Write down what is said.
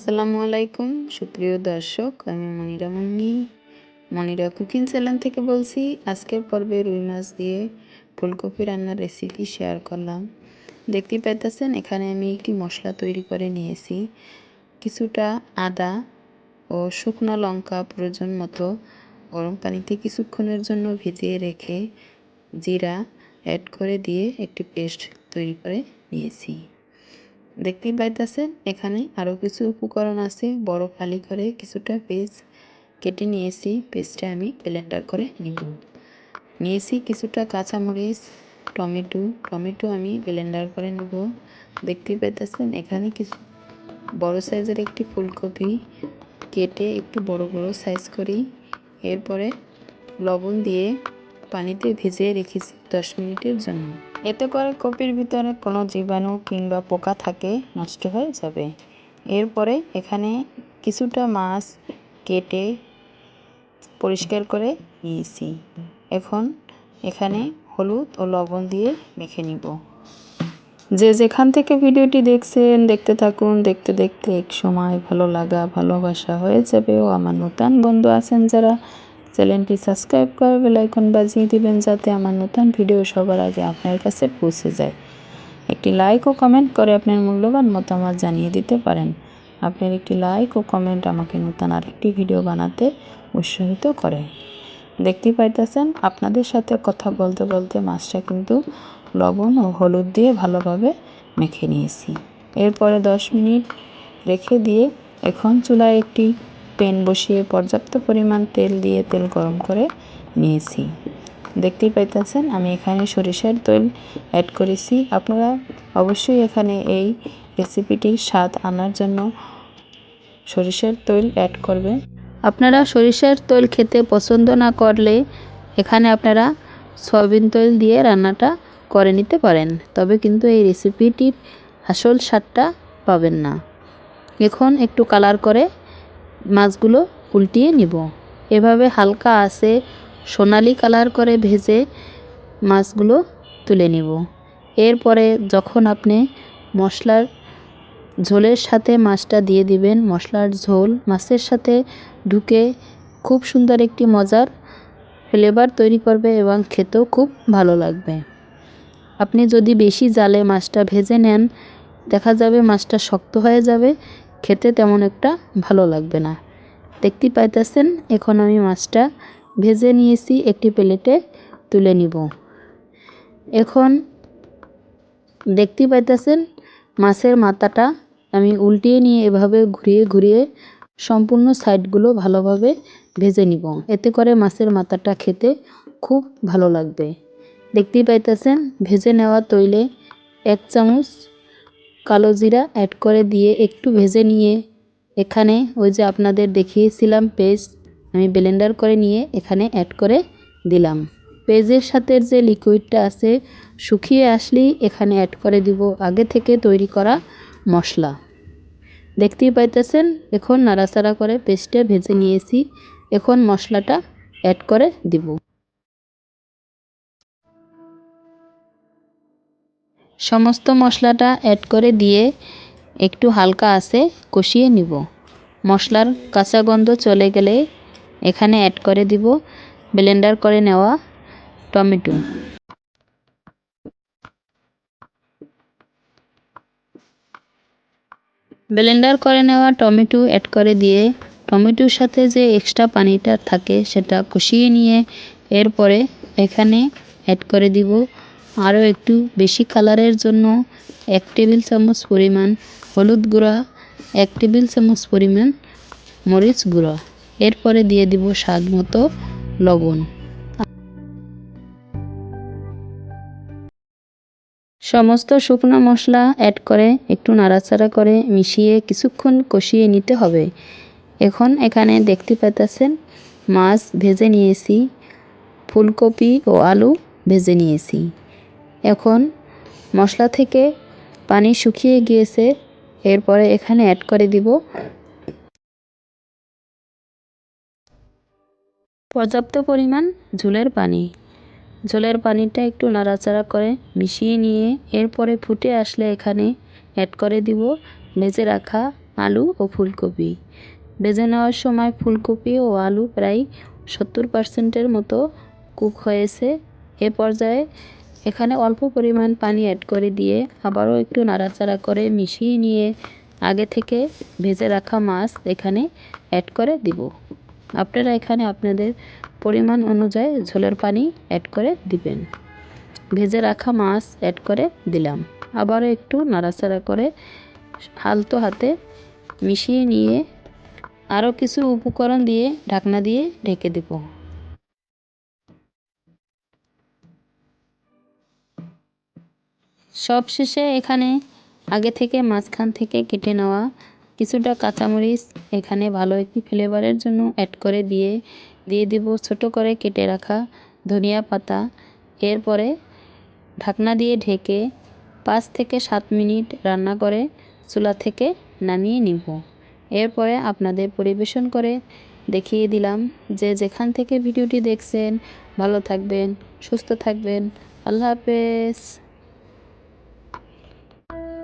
আসসালামু আলাইকুম সুপ্রিয় দর্শক, আমি মনিরা মুন্নি, মনিরা কুকিং চ্যানেল থেকে বলছি। আজকের পর্বে রুই মাছ দিয়ে ফুলকপি রান্নার রেসিপি শেয়ার করলাম। দেখতেই পাইতেছেন এখানে আমি একটি মশলা তৈরি করে নিয়েছি। কিছুটা আদা ও শুকনো লঙ্কা প্রয়োজন মতো গরম পানিতে কিছুক্ষণের জন্য ভিজিয়ে রেখে জিরা অ্যাড করে দিয়ে একটি পেস্ট তৈরি করে নিয়েছি। দেখতেই পাইতেছেন এখানে আরও কিছু উপকরণ আছে। বড় ফালি করে কিছুটা পেঁয়াজ কেটে নিয়েছি, পেস্টটা আমি ব্লেন্ডার করে নিয়েছি। কিছুটা কাঁচামরিচ, টমেটো আমি ব্লেন্ডার করে নেব। দেখতেই পাইতেছেন এখানে কিছু বড় সাইজের একটি ফুলকপি কেটে একটু বড় বড় সাইজ করি। এরপরে লবণ দিয়ে পানিতে ভিজিয়ে রেখেছি 10 মিনিটের জন্য। এতে করে কপির ভিতরে কোনো জীবাণু কিংবা পোকা থাকে নষ্ট হয়ে যাবে। এরপরে এখানে কিছুটা মাছ কেটে পরিষ্কার করে নিয়েছি। এখন এখানে হলুদ ও লবণ দিয়ে মেখে নিব। যে যেখান থেকে ভিডিওটি দেখছেন দেখতে থাকুন। দেখতে দেখতে এক সময় ভালো লাগা ভালোবাসা হয়ে যাবে। ও আমার নতুন বন্ধু আছেন যারা, চ্যানেলটি সাবস্ক্রাইব করে বেল আইকন বাজিয়ে দিবেন যাতে আমার নতুন ভিডিও সবার আগে আপনার কাছে পৌঁছে যায়। একটি লাইক ও কমেন্ট করে আপনার মূল্যবান মতামত জানিয়ে দিতে পারেন। আপনার একটি লাইক ও কমেন্ট আমাকে নতুন আরেকটি ভিডিও বানাতে উৎসাহিত করে। দেখতেই পাইতেছেন আপনাদের সাথে কথা বলতে বলতে মাছটা কিন্তু লবণ ও হলুদ দিয়ে ভালোভাবে মেখে নিয়েছি। এরপরে 10 মিনিট রেখে দিয়ে এখন চুলায় একটি প্যান বসিয়ে পর্যাপ্ত পরিমাণ তেল দিয়ে তেল গরম করে নিয়েছি। দেখতেই পাইতেছেন আমি এখানে সরিষার তেল অ্যাড করেছি। আপনারা অবশ্যই এখানে এই রেসিপিটির স্বাদ আনার জন্য সরিষার তেল অ্যাড করবেন। আপনারা সরিষার তেল খেতে পছন্দ না করলে এখানে আপনারা সয়াবিন তেল দিয়ে রান্নাটা করে নিতে পারেন, তবে কিন্তু এই রেসিপিটির আসল স্বাদটা পাবেন না। এখন একটু কালার করে মাছগুলো উল্টিয়ে নিব। এভাবে হালকা আছে সোনালি কালার করে ভেজে মাছগুলো তুলে নিব। এরপরে যখন আপনি মশলার ঝোলের সাথে মাছটা দিয়ে দিবেন, মশলার ঝোল মাছের সাথে ঢুকে খুব সুন্দর একটি মজার ফ্লেভার তৈরি করবে এবং খেতেও খুব ভালো লাগবে। আপনি যদি বেশি জালে মাছটা ভেজে নেন দেখা যাবে মাছটা শক্ত হয়ে যাবে, খেতে তেমন একটা ভালো লাগবে না। দেখতেই পাইতেছেন এখন আমি মাছটা ভেজে নিয়েছি, একটি প্লেটে তুলে নিব। এখন দেখতেই পাইতেছেন মাছের মাথাটা আমি উল্টিয়ে নিয়ে এভাবে ঘুরিয়ে ঘুরিয়ে সম্পূর্ণ সাইডগুলো ভালোভাবে ভেজে নিব। এতে করে মাছের মাথাটা খেতে খুব ভালো লাগবে। দেখতেই পাইতেছেন ভেজে নেওয়া তৈলে 1 চামচ কালো জিরা অ্যাড করে দিয়ে একটু ভেজে নিয়ে এখানে ওই যে আপনাদের দেখিয়েছিলাম পেস্ট আমি ব্লেন্ডার করে নিয়ে এখানে অ্যাড করে দিলাম। পেঁয়াজের সাথে যে লিকুইডটা আছে শুকিয়ে আসলেই এখানে অ্যাড করে দিব আগে থেকে তৈরি করা মশলা। দেখতেই পাইতেছেন এখন নাড়াচাড়া করে পেস্টটা ভেজে নিয়েছি। এখন মশলাটা অ্যাড করে দিব। সমস্ত মশলাটা অ্যাড করে দিয়ে একটু হালকা আঁচে কষিয়ে নিব। মশলার কাঁচা গন্ধ চলে গেলে এখানে অ্যাড করে দিব ব্লেন্ডার করে নেওয়া টমেটো। ব্লেন্ডার করে নেওয়া টমেটো অ্যাড করে দিয়ে টমেটোর সাথে যে এক্সট্রা পানিটা থাকে সেটা কষিয়ে নিয়ে এরপরে এখানে অ্যাড করে দিব আরও একটু বেশি কালারের জন্য 1 টেবিল চামচ পরিমাণ হলুদ গুঁড়া, 1 টেবিল চামচ পরিমাণ মরিচ গুঁড়া। এরপরে দিয়ে দিব স্বাদ মতো লবণ। সমস্ত শুকনো মশলা অ্যাড করে একটু নাড়াচাড়া করে মিশিয়ে কিছুক্ষণ কষিয়ে নিতে হবে। এখন এখানে দেখতে পাচ্ছেন মাছ ভেজে নিয়েছি, ফুলকপি ও আলু ভেজে নিয়েছি। এখন মশলা থেকে পানি শুকিয়ে গিয়েছে, এরপরে এখানে অ্যাড করে দিব পর্যাপ্ত পরিমাণ ঝোলের পানি। ঝোলের পানিটা একটু নাড়াচাড়া করে মিশিয়ে নিয়ে এরপরে ফুটে আসলে এখানে অ্যাড করে দিব ভেজে রাখা আলু ও ফুলকপি। ভেজে নেওয়ার সময় ফুলকপি ও আলু প্রায় 70% মতো কুক হয়েছে। এ পর্যায়ে এখানে অল্প পরিমাণ পানি অ্যাড করে দিয়ে আবারও একটু নাড়াচাড়া করে মিশিয়ে নিয়ে আগে থেকে ভেজে রাখা মাছ এখানে অ্যাড করে দিব। আপনারা এখানে আপনাদের পরিমাণ অনুযায়ী ঝোলের পানি অ্যাড করে দিবেন। ভেজে রাখা মাছ অ্যাড করে দিলাম। আবারও একটু নাড়াচাড়া করে আলতো হাতে মিশিয়ে নিয়ে আরও কিছু উপকরণ দিয়ে ঢাকনা দিয়ে ঢেকে দেব। সবশেষে এখানে আগে থেকে মাঝখান থেকে কেটে নেওয়া কিছুটা কাঁচামরিচ এখানে ভালো একটি ফ্লেভারের জন্য অ্যাড করে দিয়ে দেব ছোট করে কেটে রাখা ধনিয়া পাতা। এরপরে ঢাকনা দিয়ে ঢেকে 5 থেকে 7 মিনিট রান্না করে চুলা থেকে নামিয়ে নিব। এরপরে আপনাদের পরিবেশন করে দেখিয়ে দিলাম। যে যেখান থেকে ভিডিওটি দেখছেন ভালো থাকবেন, সুস্থ থাকবেন। আল্লাহ হাফেজ।